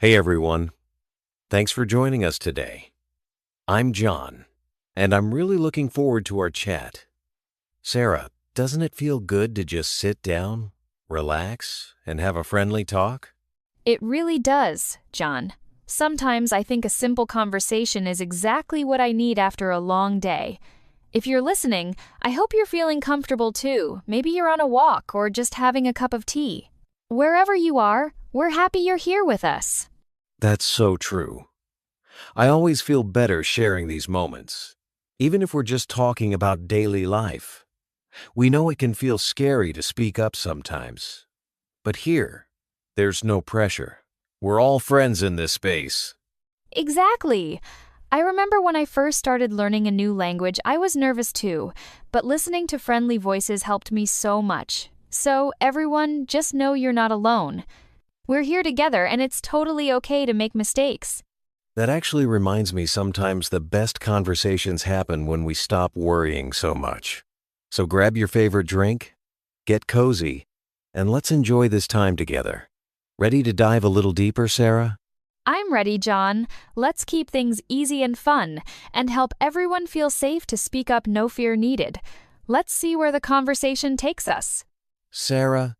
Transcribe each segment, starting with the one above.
Hey everyone, thanks for joining us today. I'm John, and I'm really looking forward to our chat. Sarah, doesn't it feel good to just sit down, relax, and have a friendly talk? It really does, John. Sometimes I think a simple conversation is exactly what I need after a long day. If you're listening, I hope you're feeling comfortable too. Maybe you're on a walk or just having a cup of tea. Wherever you are, we're happy you're here with us. That's so true. I always feel better sharing these moments, even if we're just talking about daily life. We know it can feel scary to speak up sometimes, but here, there's no pressure. We're all friends in this space. Exactly. I remember when I first started learning a new language, I was nervous too, but listening to friendly voices helped me so much. So, everyone, just know you're not alone. We're here together, and it's totally okay to make mistakes. That actually reminds me sometimes the best conversations happen when we stop worrying so much. So grab your favorite drink, get cozy, and let's enjoy this time together. Ready to dive a little deeper, Sarah? I'm ready, John. Let's keep things easy and fun, and help everyone feel safe to speak up, no fear needed. Let's see where the conversation takes us. Sarah,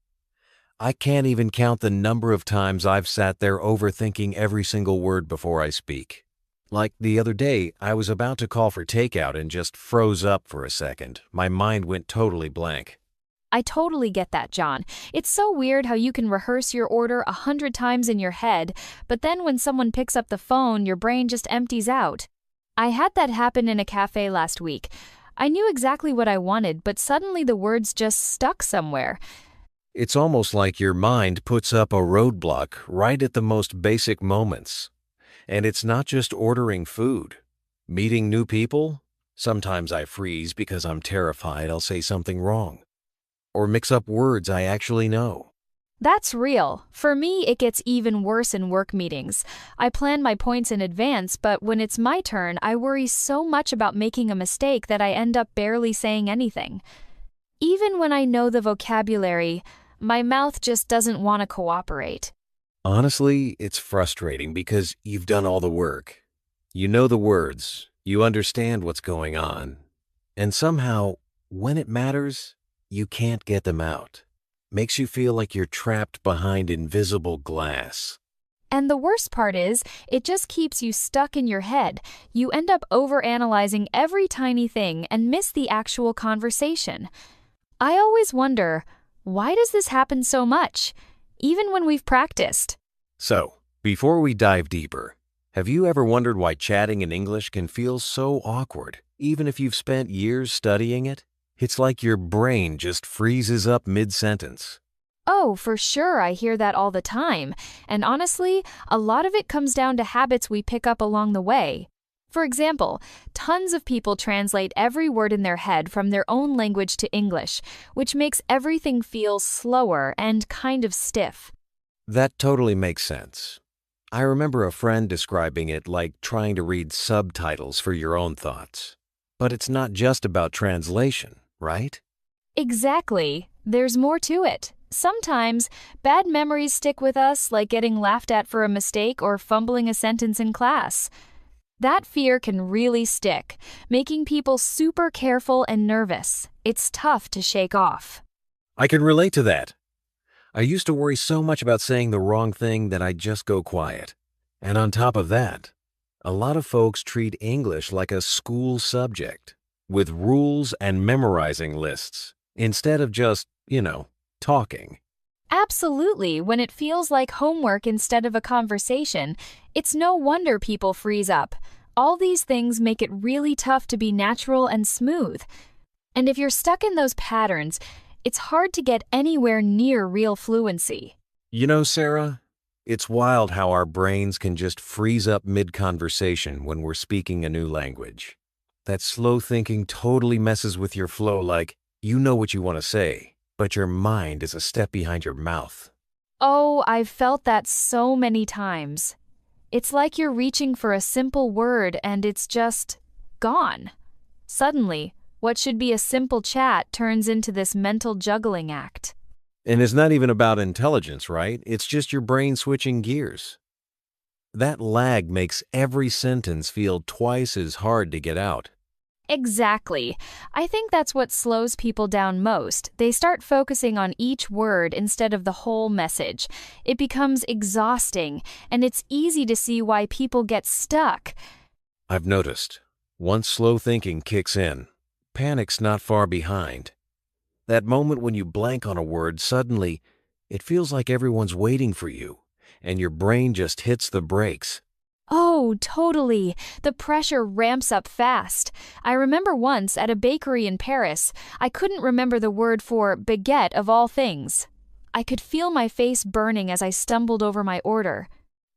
I can't even count the number of times I've sat there overthinking every single word before I speak. Like the other day, I was about to call for takeout and just froze up for a second. My mind went totally blank. I totally get that, John. It's so weird how you can rehearse your order 100 times in your head, but then when someone picks up the phone, your brain just empties out. I had that happen in a cafe last week. I knew exactly what I wanted, but suddenly the words just stuck somewhere. It's almost like your mind puts up a roadblock right at the most basic moments. And it's not just ordering food. Meeting new people? Sometimes I freeze because I'm terrified I'll say something wrong. Or mix up words I actually know. That's real. For me, it gets even worse in work meetings. I plan my points in advance, but when it's my turn, I worry so much about making a mistake that I end up barely saying anything. Even when I know the vocabulary, my mouth just doesn't want to cooperate. Honestly, it's frustrating because you've done all the work. You know the words, you understand what's going on, and somehow, when it matters, you can't get them out. Makes you feel like you're trapped behind invisible glass. And the worst part is, it just keeps you stuck in your head. You end up overanalyzing every tiny thing and miss the actual conversation. I always wonder, why does this happen so much, even when we've practiced? So, before we dive deeper, have you ever wondered why chatting in English can feel so awkward, even if you've spent years studying it? It's like your brain just freezes up mid-sentence. Oh, for sure, I hear that all the time. And honestly, a lot of it comes down to habits we pick up along the way. For example, tons of people translate every word in their head from their own language to English, which makes everything feel slower and kind of stiff. That totally makes sense. I remember a friend describing it like trying to read subtitles for your own thoughts. But it's not just about translation, right? Exactly. There's more to it. Sometimes, bad memories stick with us, like getting laughed at for a mistake or fumbling a sentence in class. That fear can really stick, making people super careful and nervous. It's tough to shake off. I can relate to that. I used to worry so much about saying the wrong thing that I'd just go quiet. And on top of that, a lot of folks treat English like a school subject, with rules and memorizing lists, instead of just, talking. Absolutely, when it feels like homework instead of a conversation, it's no wonder people freeze up. All these things make it really tough to be natural and smooth. And if you're stuck in those patterns, it's hard to get anywhere near real fluency. You know, Sarah, it's wild how our brains can just freeze up mid-conversation when we're speaking a new language. That slow thinking totally messes with your flow, like you know what you want to say, but your mind is a step behind your mouth. Oh, I've felt that so many times. It's like you're reaching for a simple word and it's just gone. Suddenly, what should be a simple chat turns into this mental juggling act. And it's not even about intelligence, right? It's just your brain switching gears. That lag makes every sentence feel twice as hard to get out. Exactly. I think that's what slows people down most. They start focusing on each word instead of the whole message. It becomes exhausting, and it's easy to see why people get stuck. I've noticed, once slow thinking kicks in, panic's not far behind. That moment when you blank on a word, suddenly, it feels like everyone's waiting for you, and your brain just hits the brakes. Oh, totally. The pressure ramps up fast. I remember once at a bakery in Paris, I couldn't remember the word for baguette of all things. I could feel my face burning as I stumbled over my order.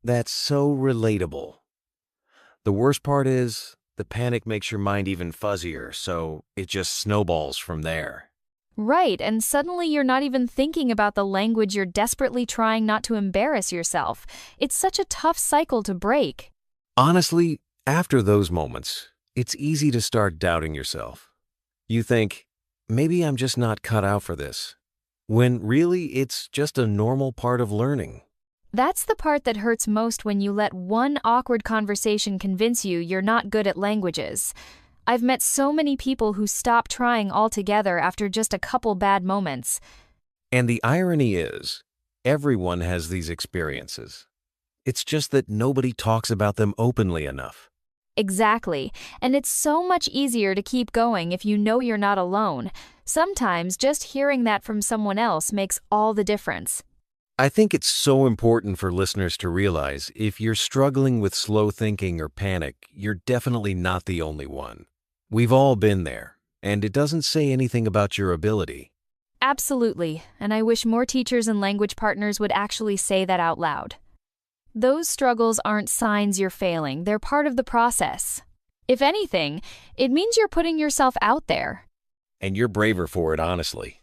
That's so relatable. The worst part is, the panic makes your mind even fuzzier, so it just snowballs from there. Right, and suddenly you're not even thinking about the language you're desperately trying not to embarrass yourself. It's such a tough cycle to break. Honestly, after those moments, it's easy to start doubting yourself. You think, maybe I'm just not cut out for this, when really it's just a normal part of learning. That's the part that hurts most when you let one awkward conversation convince you you're not good at languages. I've met so many people who stop trying altogether after just a couple bad moments. And the irony is, everyone has these experiences. It's just that nobody talks about them openly enough. Exactly, and it's so much easier to keep going if you know you're not alone. Sometimes just hearing that from someone else makes all the difference. I think it's so important for listeners to realize if you're struggling with slow thinking or panic, you're definitely not the only one. We've all been there, and it doesn't say anything about your ability. Absolutely, and I wish more teachers and language partners would actually say that out loud. Those struggles aren't signs you're failing, they're part of the process. If anything, it means you're putting yourself out there. And you're braver for it, honestly.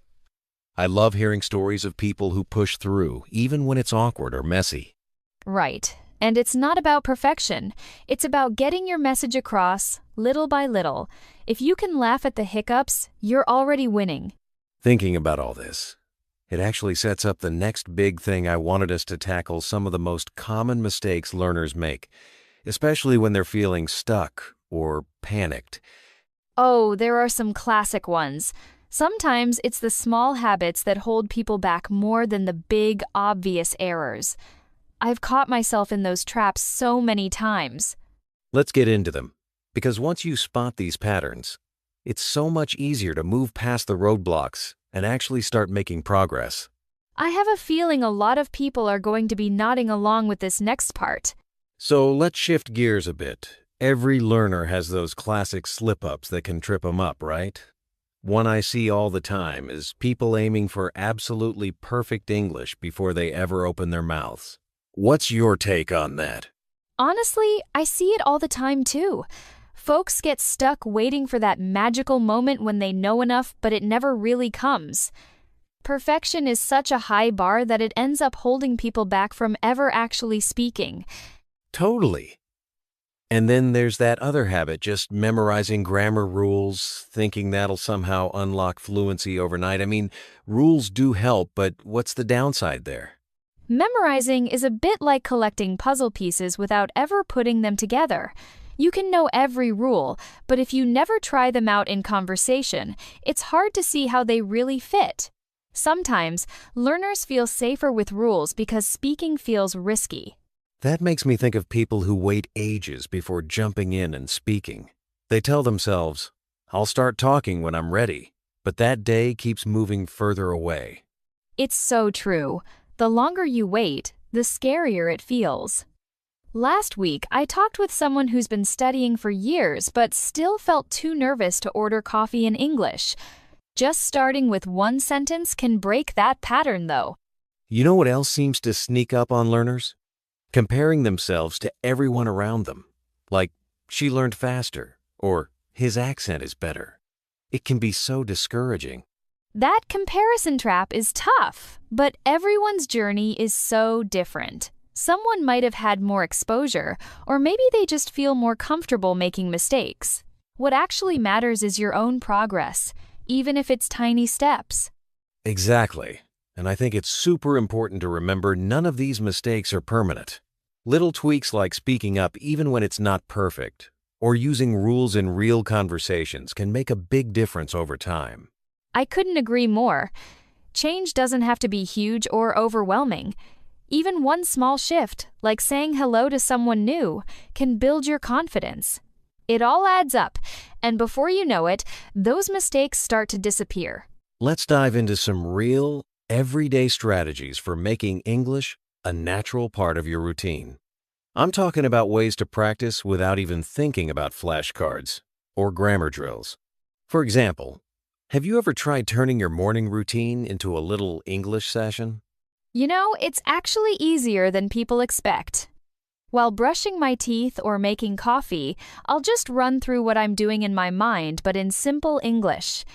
I love hearing stories of people who push through, even when it's awkward or messy. Right. And it's not about perfection. It's about getting your message across, little by little. If you can laugh at the hiccups, you're already winning. Thinking about all this, it actually sets up the next big thing I wanted us to tackle: some of the most common mistakes learners make, especially when they're feeling stuck or panicked. Oh, there are some classic ones. Sometimes it's the small habits that hold people back more than the big, obvious errors. I've caught myself in those traps so many times. Let's get into them, because once you spot these patterns, it's so much easier to move past the roadblocks and actually start making progress. I have a feeling a lot of people are going to be nodding along with this next part. So let's shift gears a bit. Every learner has those classic slip-ups that can trip them up, right? One I see all the time is people aiming for absolutely perfect English before they ever open their mouths. What's your take on that? Honestly, I see it all the time too. Folks get stuck waiting for that magical moment when they know enough, but it never really comes. Perfection is such a high bar that it ends up holding people back from ever actually speaking. Totally. And then there's that other habit, just memorizing grammar rules, thinking that'll somehow unlock fluency overnight. I mean, rules do help, but what's the downside there? Memorizing is a bit like collecting puzzle pieces without ever putting them together. You can know every rule, but if you never try them out in conversation, it's hard to see how they really fit. Sometimes, learners feel safer with rules because speaking feels risky. That makes me think of people who wait ages before jumping in and speaking. They tell themselves, I'll start talking when I'm ready, but that day keeps moving further away. It's so true. The longer you wait, the scarier it feels. Last week, I talked with someone who's been studying for years but still felt too nervous to order coffee in English. Just starting with one sentence can break that pattern, though. You know what else seems to sneak up on learners? Comparing themselves to everyone around them. Like, she learned faster, or his accent is better. It can be so discouraging. That comparison trap is tough, but everyone's journey is so different. Someone might have had more exposure, or maybe they just feel more comfortable making mistakes. What actually matters is your own progress, even if it's tiny steps. Exactly. And I think it's super important to remember none of these mistakes are permanent. Little tweaks like speaking up even when it's not perfect, or using rules in real conversations can make a big difference over time. I couldn't agree more. Change doesn't have to be huge or overwhelming. Even one small shift, like saying hello to someone new, can build your confidence. It all adds up, and before you know it, those mistakes start to disappear. Let's dive into some real, everyday strategies for making English a natural part of your routine. I'm talking about ways to practice without even thinking about flashcards or grammar drills. For example, have you ever tried turning your morning routine into a little English session? You know, it's actually easier than people expect. While brushing my teeth or making coffee, I'll just run through what I'm doing in my mind, but in simple English.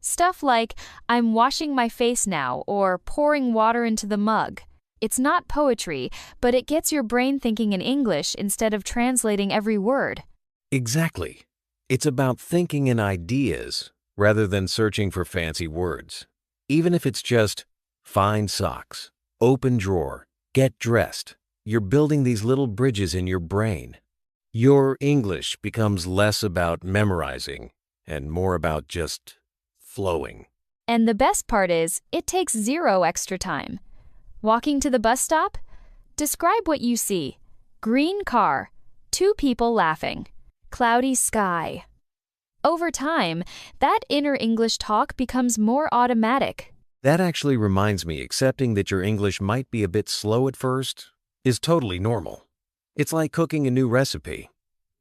Stuff like, I'm washing my face now, or pouring water into the mug. It's not poetry, but it gets your brain thinking in English instead of translating every word. Exactly. It's about thinking in ideas rather than searching for fancy words. Even if it's just find socks, open drawer, get dressed, you're building these little bridges in your brain. Your English becomes less about memorizing and more about just flowing. And the best part is, it takes zero extra time. Walking to the bus stop? Describe what you see. Green car, 2 people laughing, cloudy sky. Over time, that inner English talk becomes more automatic. That actually reminds me, accepting that your English might be a bit slow at first is totally normal. It's like cooking a new recipe.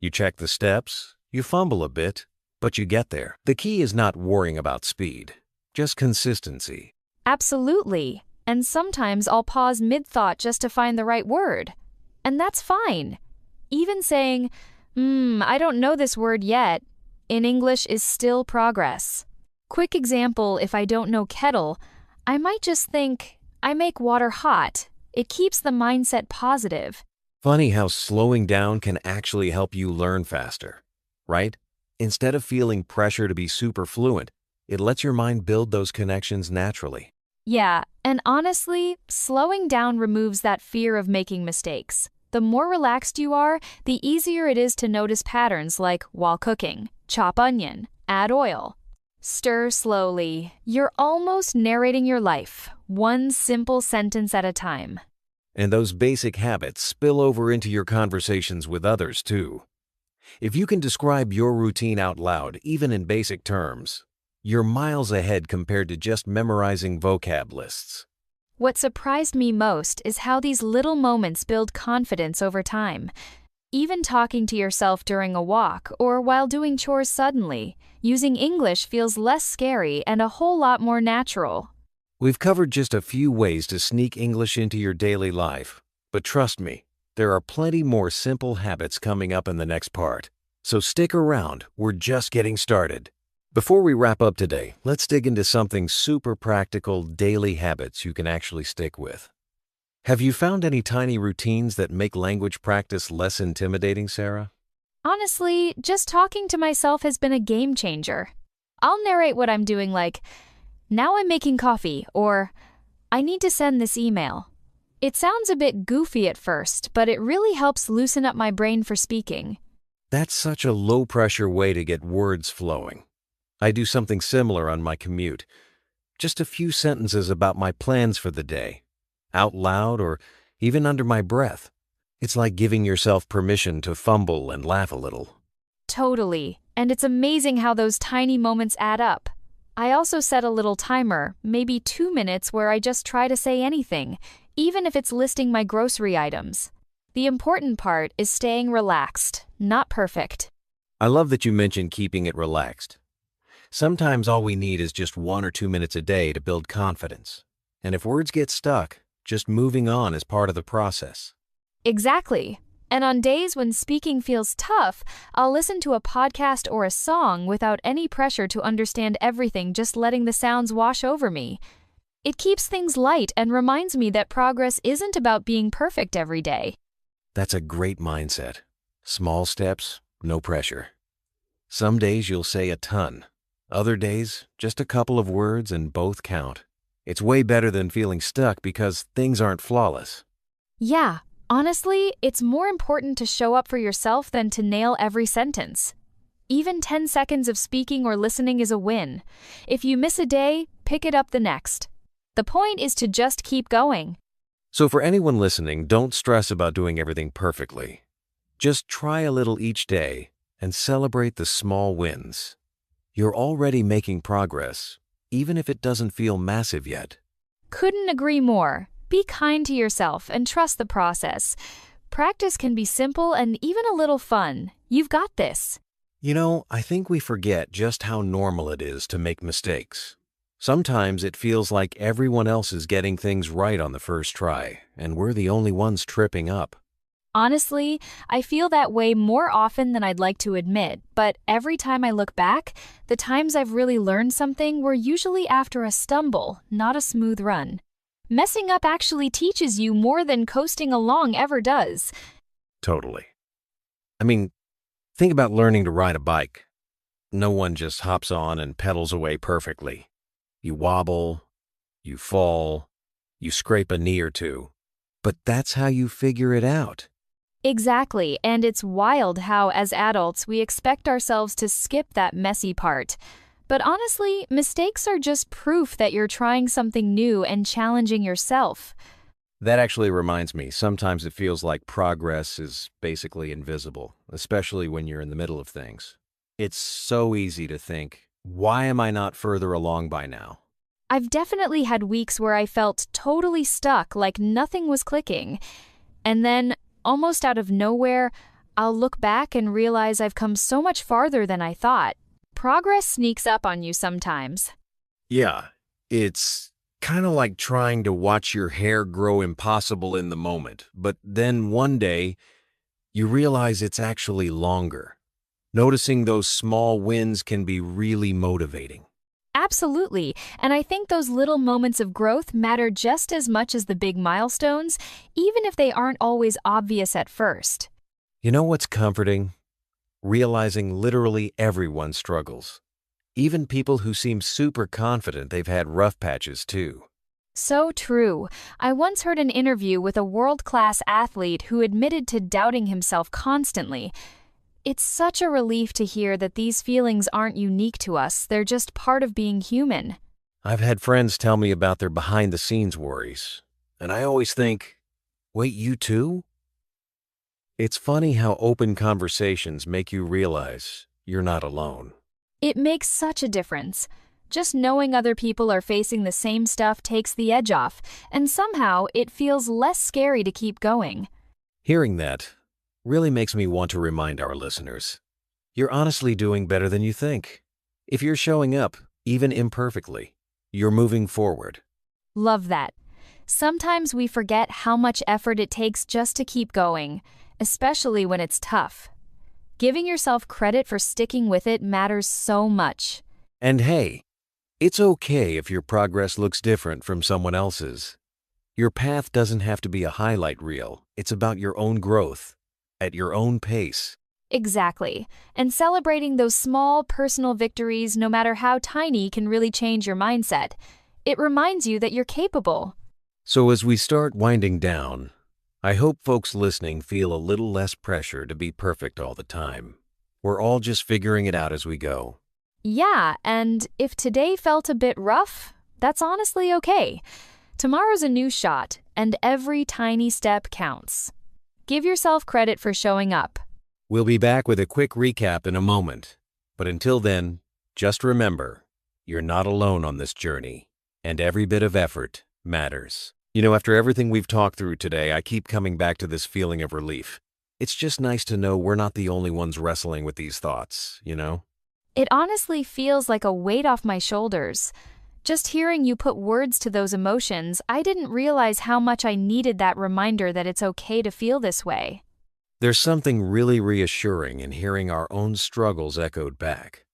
You check the steps, you fumble a bit, but you get there. The key is not worrying about speed, just consistency. Absolutely. And sometimes I'll pause mid-thought just to find the right word. And that's fine. Even saying, I don't know this word yet, in English is still progress. Quick example, if I don't know kettle, I might just think, I make water hot. It keeps the mindset positive. Funny how slowing down can actually help you learn faster, right? Instead of feeling pressure to be super fluent, it lets your mind build those connections naturally. Yeah, and honestly, slowing down removes that fear of making mistakes. The more relaxed you are, the easier it is to notice patterns like while cooking, chop onion, add oil. Stir slowly. You're almost narrating your life, one simple sentence at a time. And those basic habits spill over into your conversations with others too. If you can describe your routine out loud, even in basic terms, you're miles ahead compared to just memorizing vocab lists. What surprised me most is how these little moments build confidence over time. Even talking to yourself during a walk or while doing chores suddenly, using English feels less scary and a whole lot more natural. We've covered just a few ways to sneak English into your daily life, but trust me, there are plenty more simple habits coming up in the next part. So stick around, we're just getting started. Before we wrap up today, let's dig into something super practical, daily habits you can actually stick with. Have you found any tiny routines that make language practice less intimidating, Sarah? Honestly, just talking to myself has been a game changer. I'll narrate what I'm doing like, now I'm making coffee, or I need to send this email. It sounds a bit goofy at first, but it really helps loosen up my brain for speaking. That's such a low-pressure way to get words flowing. I do something similar on my commute. Just a few sentences about my plans for the day, out loud or even under my breath. It's like giving yourself permission to fumble and laugh a little. Totally. And it's amazing how those tiny moments add up. I also set a little timer, maybe 2 minutes, where I just try to say anything, even if it's listing my grocery items. The important part is staying relaxed, not perfect. I love that you mentioned keeping it relaxed. Sometimes all we need is just 1 or 2 minutes a day to build confidence. And if words get stuck, just moving on is part of the process. Exactly. And on days when speaking feels tough, I'll listen to a podcast or a song without any pressure to understand everything, just letting the sounds wash over me. It keeps things light and reminds me that progress isn't about being perfect every day. That's a great mindset. Small steps, no pressure. Some days you'll say a ton. Other days, just a couple of words, and both count. It's way better than feeling stuck because things aren't flawless. Yeah, Honestly, it's more important to show up for yourself than to nail every sentence. Even 10 seconds of speaking or listening is a win. If you miss a day, pick it up the next. The point is to just keep going. So for anyone listening, don't stress about doing everything perfectly. Just try a little each day and celebrate the small wins. You're already making progress, even if it doesn't feel massive yet. Couldn't agree more. Be kind to yourself and trust the process. Practice can be simple and even a little fun. You've got this. I think we forget just how normal it is to make mistakes. Sometimes it feels like everyone else is getting things right on the first try, and we're the only ones tripping up. Honestly, I feel that way more often than I'd like to admit, but every time I look back, the times I've really learned something were usually after a stumble, not a smooth run. Messing up actually teaches you more than coasting along ever does. Totally. I mean, think about learning to ride a bike. No one just hops on and pedals away perfectly. You wobble, you fall, you scrape a knee or two. But that's how you figure it out. Exactly, and it's wild how, as adults, we expect ourselves to skip that messy part. But honestly, mistakes are just proof that you're trying something new and challenging yourself. That actually reminds me, sometimes it feels like progress is basically invisible, especially when you're in the middle of things. It's so easy to think, why am I not further along by now? I've definitely had weeks where I felt totally stuck, like nothing was clicking. And then, almost out of nowhere, I'll look back and realize I've come so much farther than I thought. Progress sneaks up on you sometimes. Yeah, it's kind of like trying to watch your hair grow impossible in the moment, but then one day, you realize it's actually longer. Noticing those small wins can be really motivating. Absolutely, and I think those little moments of growth matter just as much as the big milestones, even if they aren't always obvious at first. You know what's comforting? Realizing literally everyone struggles. Even people who seem super confident they've had rough patches too. So true. I once heard an interview with a world-class athlete who admitted to doubting himself constantly. It's such a relief to hear that these feelings aren't unique to us, they're just part of being human. I've had friends tell me about their behind-the-scenes worries, and I always think, wait, you too? It's funny how open conversations make you realize you're not alone. It makes such a difference. Just knowing other people are facing the same stuff takes the edge off, and somehow it feels less scary to keep going. Hearing that really makes me want to remind our listeners, you're honestly doing better than you think. If you're showing up, even imperfectly, you're moving forward. Love that. Sometimes we forget how much effort it takes just to keep going, especially when it's tough. Giving yourself credit for sticking with it matters so much. And hey, it's okay if your progress looks different from someone else's. Your path doesn't have to be a highlight reel. It's about your own growth, at your own pace. Exactly. And celebrating those small personal victories, no matter how tiny, can really change your mindset. It reminds you that you're capable. So as we start winding down, I hope folks listening feel a little less pressure to be perfect all the time. We're all just figuring it out as we go. Yeah, and if today felt a bit rough, that's honestly okay. Tomorrow's a new shot, and every tiny step counts. Give yourself credit for showing up. We'll be back with a quick recap in a moment. But until then, just remember, you're not alone on this journey, and every bit of effort matters. After everything we've talked through today, I keep coming back to this feeling of relief. It's just nice to know we're not the only ones wrestling with these thoughts, It honestly feels like a weight off my shoulders. Just hearing you put words to those emotions, I didn't realize how much I needed that reminder that it's okay to feel this way. There's something really reassuring in hearing our own struggles echoed back.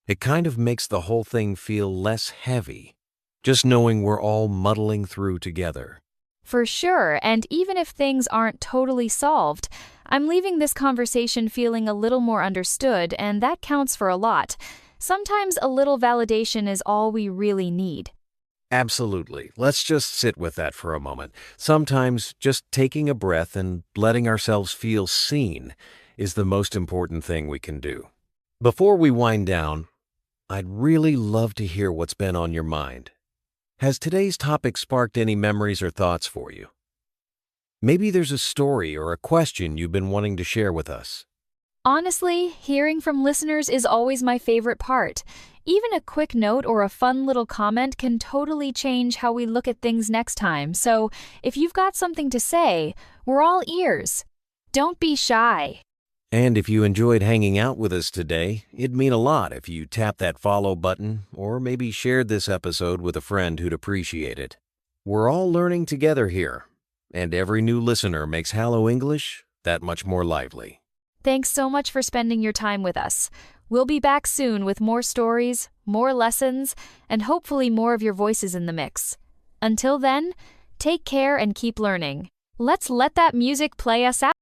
It kind of makes the whole thing feel less heavy, just knowing we're all muddling through together. For sure, and even if things aren't totally solved, I'm leaving this conversation feeling a little more understood, and that counts for a lot. Sometimes a little validation is all we really need. Absolutely. Let's just sit with that for a moment. Sometimes just taking a breath and letting ourselves feel seen is the most important thing we can do. Before we wind down, I'd really love to hear what's been on your mind. Has today's topic sparked any memories or thoughts for you? Maybe there's a story or a question you've been wanting to share with us. Honestly, hearing from listeners is always my favorite part. Even a quick note or a fun little comment can totally change how we look at things next time. So, if you've got something to say, we're all ears. Don't be shy. And if you enjoyed hanging out with us today, it'd mean a lot if you tap that follow button or maybe shared this episode with a friend who'd appreciate it. We're all learning together here, and every new listener makes Hello English that much more lively. Thanks so much for spending your time with us. We'll be back soon with more stories, more lessons, and hopefully more of your voices in the mix. Until then, take care and keep learning. Let's let that music play us out.